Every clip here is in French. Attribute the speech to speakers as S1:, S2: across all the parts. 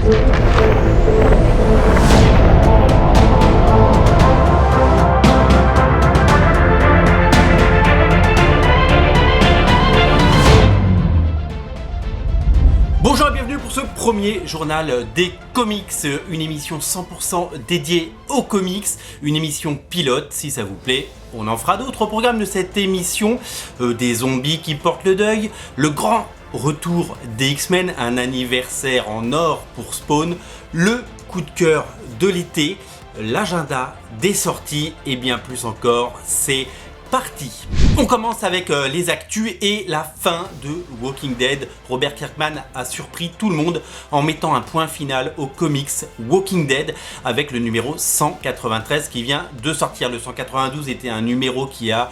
S1: Bonjour et bienvenue pour ce premier journal des comics, une émission 100% dédiée aux comics, une émission pilote. Si ça vous plaît, on en fera d'autres. Au programme de cette émission, des zombies qui portent le deuil, le grand retour des X-Men, un anniversaire en or pour Spawn, le coup de cœur de l'été, l'agenda des sorties et bien plus encore. C'est parti. On commence avec les actus et la fin de Walking Dead. Robert Kirkman a surpris tout le monde en mettant un point final aux comics Walking Dead avec le numéro 193 qui vient de sortir. Le 192 était un numéro qui a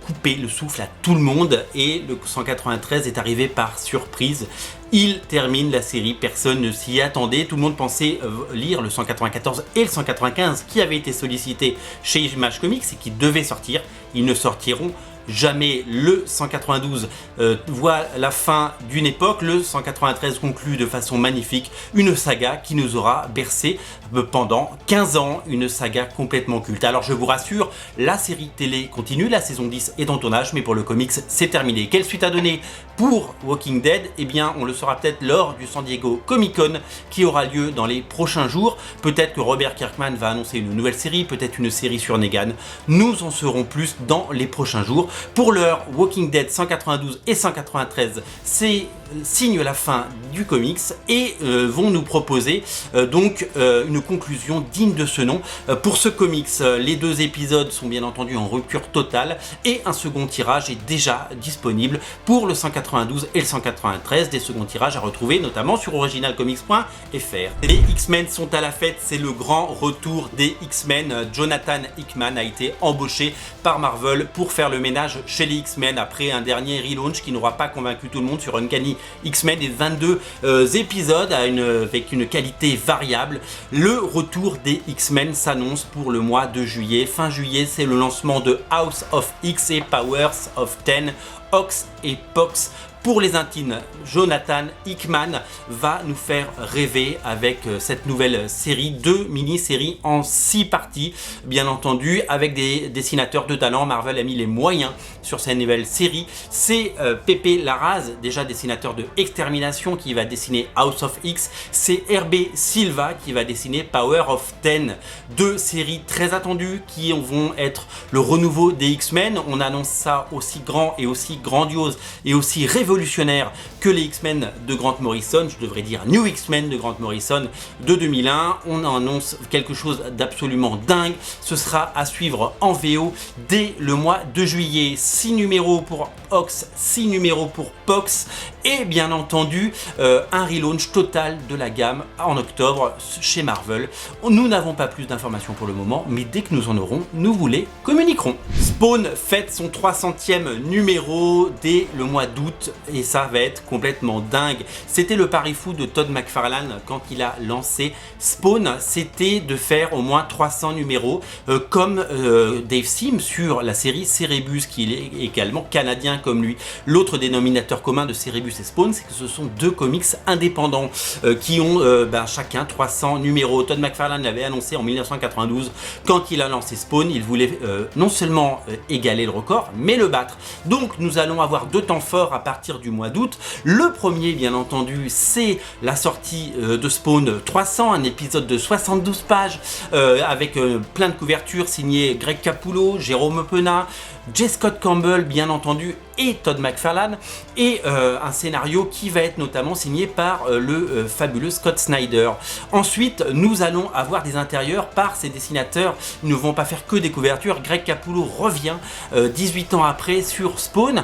S1: coupé le souffle à tout le monde et le 193 est arrivé par surprise. Il termine la série, personne ne s'y attendait, tout le monde pensait lire le 194 et le 195 qui avaient été sollicités chez Image Comics et qui devaient sortir. Ils ne sortiront jamais. Le 192 voit la fin d'une époque, le 193 conclut de façon magnifique une saga qui nous aura bercé pendant 15 ans, une saga complètement culte. Alors je vous rassure, la série télé continue, la saison 10 est en tournage, mais pour le comics c'est terminé. Quelle suite à donner pour Walking Dead? Eh bien on le saura peut-être lors du San Diego Comic Con qui aura lieu dans les prochains jours. Peut-être que Robert Kirkman va annoncer une nouvelle série, peut-être une série sur Negan. Nous en saurons plus dans les prochains jours. Pour l'heure, Walking Dead 192 et 193 signent la fin du comics et vont nous proposer donc une conclusion digne de ce nom. Pour ce comics, les deux épisodes sont bien entendu en rupture totale et un second tirage est déjà disponible pour le 192 et le 193, des seconds tirages à retrouver notamment sur originalcomics.fr. Les X-Men sont à la fête, c'est le grand retour des X-Men. Jonathan Hickman a été embauché par Marvel pour faire le ménage chez les X-Men après un dernier relaunch qui n'aura pas convaincu tout le monde sur Uncanny X-Men et 22 épisodes avec une qualité variable. Le retour des X-Men s'annonce pour le mois de juillet. Fin juillet, c'est le lancement de House of X et Powers of 10, Ox et Pox. Pour les intimes, Jonathan Hickman va nous faire rêver avec cette nouvelle série, 2 mini-séries en 6 parties, bien entendu, avec des dessinateurs de talent. Marvel a mis les moyens sur cette nouvelle série. C'est Pepe Larraz, déjà dessinateur de Extermination, qui va dessiner House of X. C'est Hervé Silva qui va dessiner Power of 10. 2 séries très attendues qui vont être le renouveau des X-Men. On annonce ça aussi grand et aussi grandiose et aussi révolutionnaire que les X-Men de Grant Morrison, je devrais dire New X-Men de Grant Morrison de 2001. On annonce quelque chose d'absolument dingue. Ce sera à suivre en VO dès le mois de juillet. 6 numéros pour Ox, 6 numéros pour Pox et bien entendu un relaunch total de la gamme en octobre chez Marvel. Nous n'avons pas plus d'informations pour le moment, mais dès que nous en aurons, nous vous les communiquerons. Spawn fête son 300e numéro dès le mois d'août et ça va être complètement dingue. C'était le pari fou de Todd McFarlane quand il a lancé Spawn, c'était de faire au moins 300 numéros comme Dave Sim sur la série Cerebus qui est également canadien comme lui. L'autre dénominateur commun de Cerebus et Spawn, c'est que ce sont 2 comics indépendants qui ont chacun 300 numéros. Todd McFarlane l'avait annoncé en 1992 quand il a lancé Spawn. Il voulait non seulement égaler le record mais le battre. Donc nous allons avoir 2 temps forts à partir du mois d'août. Le premier bien entendu c'est la sortie de Spawn 300, un épisode de 72 pages avec plein de couvertures signées Greg Capullo, Jérôme Openas, J. Scott Campbell bien entendu et Todd McFarlane et un scénario qui va être notamment signé par le fabuleux Scott Snyder. Ensuite nous allons avoir des intérieurs par ces dessinateurs, ils ne vont pas faire que des couvertures. Greg Capullo revient 18 ans après sur Spawn.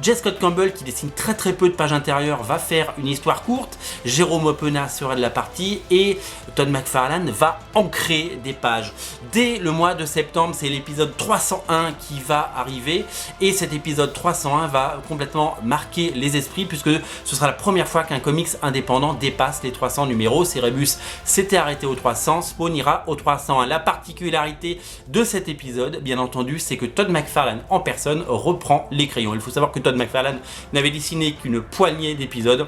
S1: J. Scott Campbell qui dessine très peu de pages intérieures va faire une histoire courte. Jérôme Openas sera de la partie et Todd McFarlane va ancrer des pages. Dès le mois de septembre, c'est l'épisode 301 qui va arriver et cet épisode 301 va complètement marquer les esprits puisque ce sera la première fois qu'un comics indépendant dépasse les 300 numéros. Cerebus s'était arrêté au 300, Spawn ira au 301. La particularité de cet épisode, bien entendu, c'est que Todd McFarlane en personne reprend les crayons. Il faut savoir que Todd McFarlane n'avait dessiné qu'une poignée d'épisodes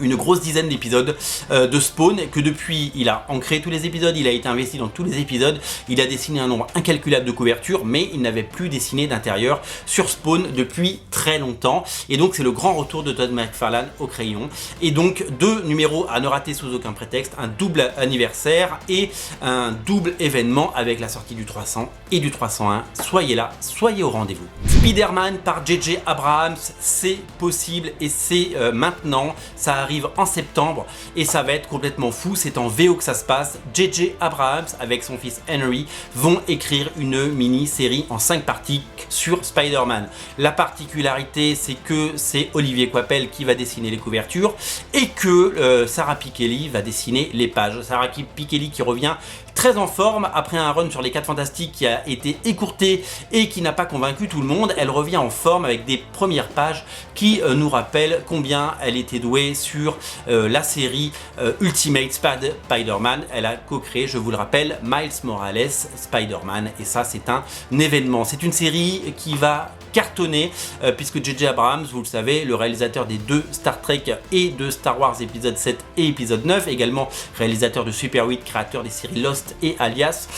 S1: une grosse dizaine d'épisodes de Spawn, que depuis il a ancré tous les épisodes, il a été investi dans tous les épisodes, il a dessiné un nombre incalculable de couvertures, mais il n'avait plus dessiné d'intérieur sur Spawn depuis très longtemps, et donc c'est le grand retour de Todd McFarlane au crayon, et donc 2 numéros à ne rater sous aucun prétexte, un double anniversaire et un double événement avec la sortie du 300 et du 301, soyez là, soyez au rendez-vous. Spider-Man par J.J. Abrams, c'est possible et c'est maintenant, ça arrive en septembre et ça va être complètement fou, c'est en VO que ça se passe. J.J. Abrams avec son fils Henry vont écrire une mini-série en 5 parties sur Spider-Man. La particularité, c'est que c'est Olivier Coipel qui va dessiner les couvertures et que Sarah Pichelli va dessiner les pages. Sarah Pichelli qui revient très en forme après un run sur les 4 Fantastiques qui a été écourté et qui n'a pas convaincu tout le monde. Elle revient en forme avec des premières pages qui nous rappellent combien elle était douée sur la série Ultimate Spider-Man. Elle a co-créé, je vous le rappelle, Miles Morales Spider-Man, et ça c'est un événement. C'est une série qui va cartonné puisque J.J. Abrams, vous le savez, le réalisateur des 2 Star Trek et de Star Wars épisode 7 et épisode 9, également réalisateur de Super 8, créateur des séries Lost et Alias,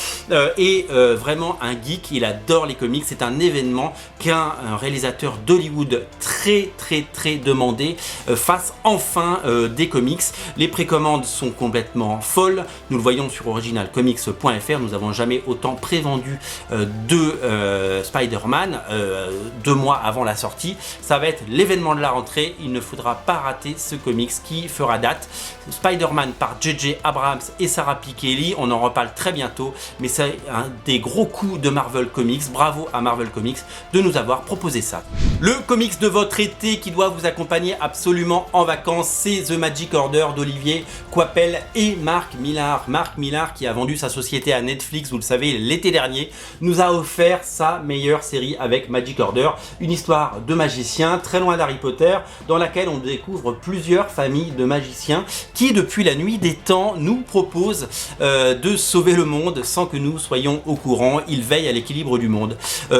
S1: est vraiment un geek, il adore les comics, c'est un événement qu'un réalisateur d'Hollywood très demandé fasse enfin des comics. Les précommandes sont complètement folles, nous le voyons sur originalcomics.fr, nous n'avons jamais autant prévendu de Spider-Man 2 mois avant la sortie. Ça va être l'événement de la rentrée, il ne faudra pas rater ce comics qui fera date. Spider-Man par J.J. Abrams et Sarah Pichelli, on en reparle très bientôt, mais c'est un des gros coups de Marvel Comics. Bravo à Marvel Comics de nous avoir proposé ça. Le comics de votre été qui doit vous accompagner absolument en vacances, c'est The Magic Order d'Olivier Coipel et Mark Millar. Mark Millar qui a vendu sa société à Netflix, vous le savez, l'été dernier, nous a offert sa meilleure série avec Magic Order, une histoire de magiciens très loin d'Harry Potter, dans laquelle on découvre plusieurs familles de magiciens qui, depuis la nuit des temps, nous proposent de sauver le monde sans que nous soyons au courant. Ils veillent à l'équilibre du monde.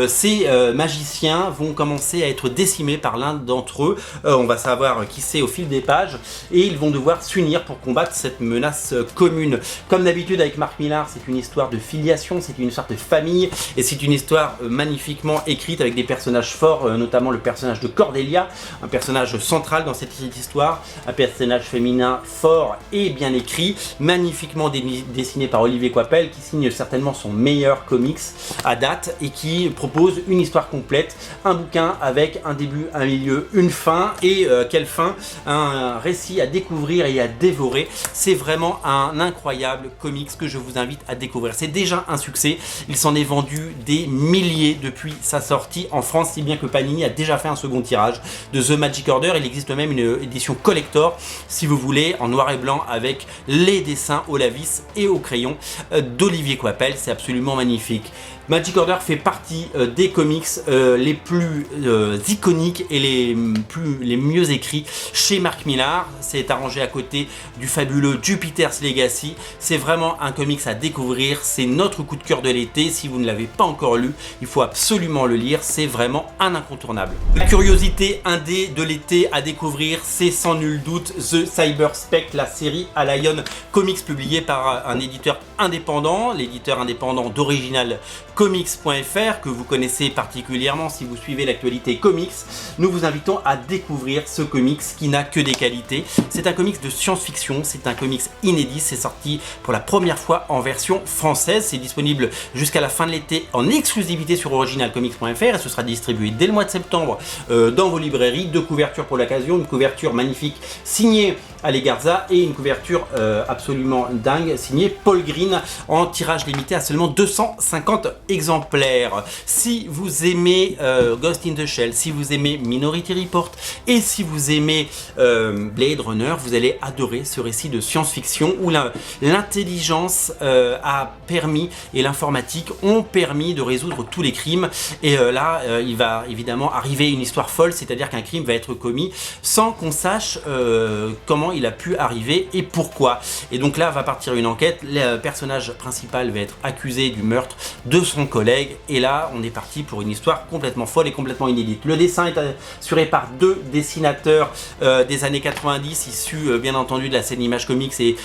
S1: Ces magiciens vont commencer à être décimés par l'un d'entre eux. On va savoir qui c'est au fil des pages et ils vont devoir s'unir pour combattre cette menace commune. Comme d'habitude avec Mark Millar, c'est une histoire de filiation, c'est une histoire de famille et c'est une histoire magnifiquement écrite avec des personnages forts, notamment le personnage de Cordelia, un personnage central dans cette histoire, un personnage féminin fort et bien écrit, magnifiquement dessiné par Olivier Coipel, qui signe certainement son meilleur comics à date et qui propose une histoire complète, un bouquin avec un début, un milieu, une fin, et quelle fin, un récit à découvrir et à dévorer. C'est vraiment un incroyable comics que je vous invite à découvrir. C'est déjà un succès, il s'en est vendu des milliers depuis sa sortie en France, si bien que Panini a déjà fait un second tirage de The Magic Order. Il existe même une édition collector, si vous voulez, en noir et blanc avec les dessins au lavis et au crayon d'Olivier Coipel. C'est absolument magnifique. Magic Order fait partie des comics les plus iconiques et les mieux écrits chez Mark Millar. C'est arrangé à côté du fabuleux Jupiter's Legacy. C'est vraiment un comics à découvrir. C'est notre coup de cœur de l'été. Si vous ne l'avez pas encore lu, il faut absolument le lire. C'est vraiment un incontournable. La curiosité indé de l'été à découvrir, c'est sans nul doute The Cyber Spectre, la série à Lion Comics publiée par un éditeur indépendant, l'éditeur indépendant d'Original Comics.fr, que vous connaissez particulièrement si vous suivez l'actualité comics. Nous vous invitons à découvrir ce comics qui n'a que des qualités. C'est un comics de science-fiction, c'est un comics inédit, c'est sorti pour la première fois en version française, c'est disponible jusqu'à la fin de l'été en exclusivité sur originalcomics.fr et ce sera distribué dès le mois de septembre dans vos librairies. 2 couvertures pour l'occasion, une couverture magnifique signée Ale Garza et une couverture absolument dingue signée Paul Green en tirage limité à seulement 250 exemplaires. Si vous aimez Ghost in the Shell, si vous aimez Minority Report et si vous aimez Blade Runner, vous allez adorer ce récit de science-fiction où l'intelligence a permis et l'informatique ont permis de résoudre tous les crimes. Et là, il va évidemment arriver une histoire folle, c'est-à-dire qu'un crime va être commis sans qu'on sache comment il a pu arriver et pourquoi. Et donc là va partir une enquête, le personnage principal va être accusé du meurtre de son son collègue. Et là, on est parti pour une histoire complètement folle et complètement inédite. Le dessin est assuré par deux dessinateurs des années 90, issus bien entendu de la scène Image Comics et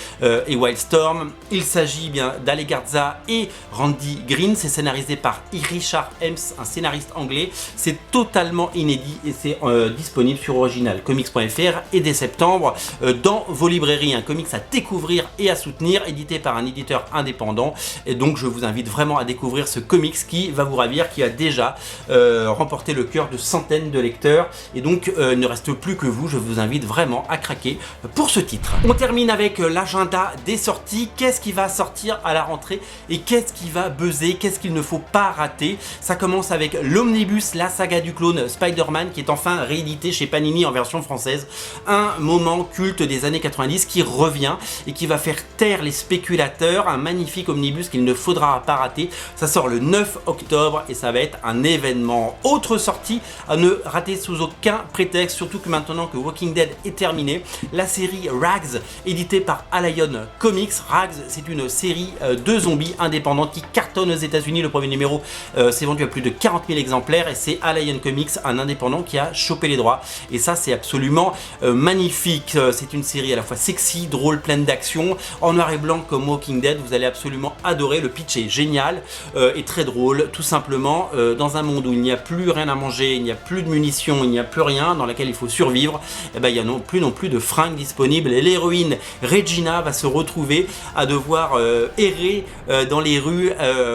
S1: Wildstorm. Il s'agit bien d'Ale Garza et Randy Green. C'est scénarisé par Richard Helms, un scénariste anglais. C'est totalement inédit et c'est disponible sur originalcomics.fr et dès septembre dans vos librairies. Un comics à découvrir et à soutenir, édité par un éditeur indépendant. Et donc je vous invite vraiment à découvrir ce comics qui va vous ravir, qui a déjà remporté le cœur de centaines de lecteurs. Et donc il ne reste plus que vous. Je vous invite vraiment à craquer pour ce titre. On termine avec l'agenda des sorties. Qu'est-ce qui va sortir à la rentrée et qu'est-ce qui va buzzer, qu'est-ce qu'il ne faut pas rater. Ça commence avec l'Omnibus, la saga du clone Spider-Man, qui est enfin réédité chez Panini en version française. Un moment culte des années 90 qui revient et qui va faire taire les spéculateurs. Un magnifique omnibus qu'il ne faudra pas rater. Ça sort le 9 octobre et ça va être un événement. Autre sortie à ne rater sous aucun prétexte, surtout que maintenant que Walking Dead est terminé, la série Rags, éditée par Allion Comics. Rags, c'est une série de zombies indépendante qui cartonne aux États-Unis. Le premier numéro s'est vendu à plus de 40 000 exemplaires et c'est Allion Comics, un indépendant, qui a chopé les droits. Et ça, c'est absolument magnifique. C'est une série à la fois sexy, drôle, pleine d'action, en noir et blanc comme Walking Dead. Vous allez absolument adorer. Le pitch est génial et très drôle. Tout simplement, dans un monde où il n'y a plus rien à manger, il n'y a plus de munitions, il n'y a plus rien, dans lequel il faut survivre, et ben, il n'y a non plus de fringues disponibles. Et l'héroïne Regina va se retrouver à devoir errer dans les rues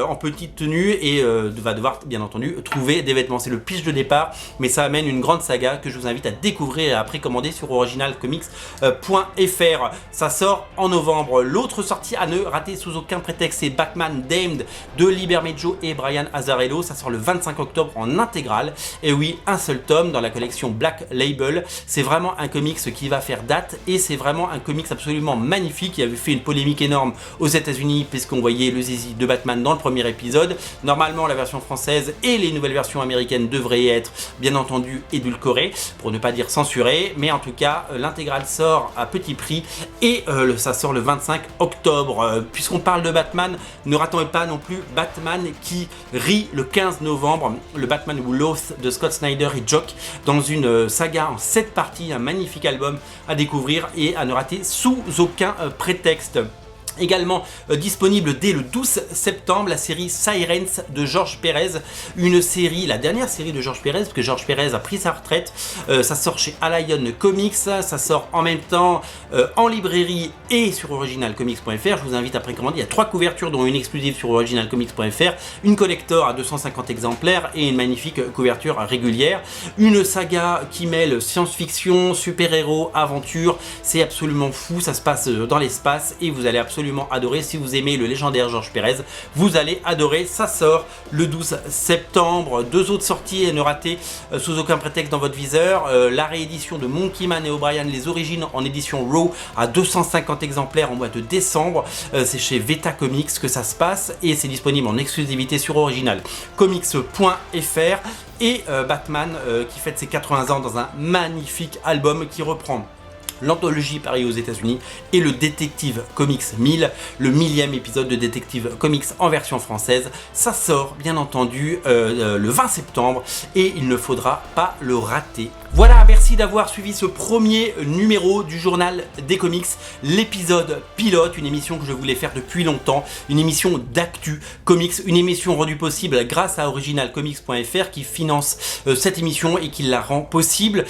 S1: en petite tenue et va devoir bien entendu trouver des vêtements. C'est le pitch de départ, mais ça amène une grande saga que je vous invite à découvrir et à précommander sur originalcomics.fr. Ça sort en novembre. L'autre sortie à ne rater sous aucun prétexte, c'est Batman Damned de Lee Bermejo et Brian Azzarello. Ça sort le 25 octobre en intégrale. Et oui, un seul tome dans la collection Black Label. C'est vraiment un comics qui va faire date et c'est vraiment un comics absolument magnifique. Il avait fait une polémique énorme aux États-Unis puisqu'on voyait le zizi de Batman dans le premier épisode. Normalement, la version française et les nouvelles versions américaines devraient être bien entendu édulcorées, pour ne pas dire censurées, mais en tout cas l'intégrale sort à petit prix et ça sort le 25 octobre. Puisqu'on parle de Batman, ne ratons pas non plus Batman qui rit le 15 novembre, le Batman Who Loathed de Scott Snyder et Jock, dans une saga en 7 parties, un magnifique album à découvrir et à ne rater sous aucun prétexte. Également disponible dès le 12 septembre, la série Sirens de George Pérez, une série, la dernière série de George Pérez, parce que George Pérez a pris sa retraite. Ça sort chez Allion Comics, ça sort en même temps en librairie et sur originalcomics.fr. Je vous invite à précommander. Il y a 3 couvertures, dont une exclusive sur originalcomics.fr, une collector à 250 exemplaires et une magnifique couverture régulière. Une saga qui mêle science-fiction, super-héros, aventure. C'est absolument fou, ça se passe dans l'espace et vous allez absolument adorer. Si vous aimez le légendaire George Pérez, vous allez adorer. Ça sort le 12 septembre. 2 autres sorties à ne rater sous aucun prétexte dans votre viseur. La réédition de Monkey Man et O'Brien, les origines en édition Raw à 250 exemplaires en mois de décembre. C'est chez Veta Comics que ça se passe et c'est disponible en exclusivité sur originalcomics.fr. Et Batman qui fête ses 80 ans dans un magnifique album qui reprend l'anthologie pareil aux États-Unis et le Detective Comics 1000, le 1000e épisode de Detective Comics en version française. Ça sort bien entendu le 20 septembre et il ne faudra pas le rater. Voilà, merci d'avoir suivi ce premier numéro du journal des comics, l'épisode pilote, une émission que je voulais faire depuis longtemps, une émission d'actu comics, une émission rendue possible grâce à originalcomics.fr qui finance cette émission et qui la rend possible.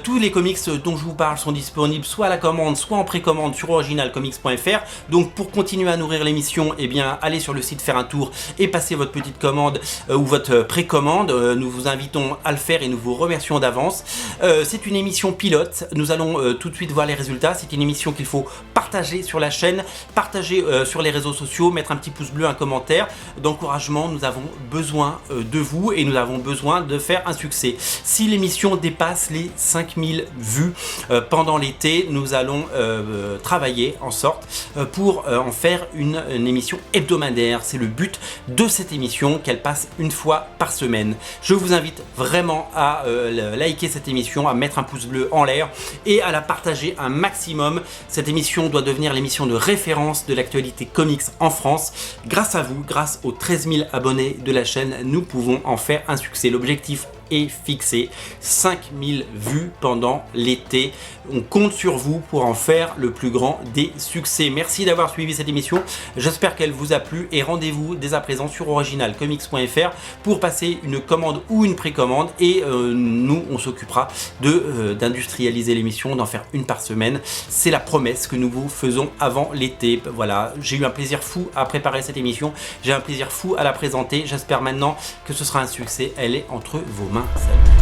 S1: Tous les comics dont je vous parle sont disponibles soit à la commande, soit en précommande sur originalcomics.fr. Donc pour continuer à nourrir l'émission, eh bien allez sur le site faire un tour et passez votre petite commande ou votre précommande. Nous vous invitons à le faire et nous vous remercions d'avance. C'est une émission pilote, nous allons tout de suite voir les résultats. C'est une émission qu'il faut partager sur la chaîne, partager sur les réseaux sociaux, mettre un petit pouce bleu, un commentaire d'encouragement. Nous avons besoin de vous et nous avons besoin de faire un succès. Si l'émission dépasse les 5000 vues pendant l'été, nous allons travailler en sorte pour en faire une émission hebdomadaire. C'est le but de cette émission, qu'elle passe une fois par semaine. Je vous invite vraiment à liker cette émission, émission, à mettre un pouce bleu en l'air et à la partager un maximum. Cette émission doit devenir l'émission de référence de l'actualité comics en France. Grâce à vous, grâce aux 13 000 abonnés de la chaîne, nous pouvons en faire un succès. L'objectif est fixé, 5000 vues pendant l'été. On compte sur vous pour en faire le plus grand des succès. Merci d'avoir suivi cette émission, j'espère qu'elle vous a plu et rendez-vous dès à présent sur originalcomics.fr pour passer une commande ou une précommande et nous on s'occupera d'industrialiser l'émission, d'en faire une par semaine. C'est la promesse que nous vous faisons avant l'été. Voilà, j'ai eu un plaisir fou à préparer cette émission, j'ai un plaisir fou à la présenter, j'espère maintenant que ce sera un succès. Elle est entre vos mains. Salut.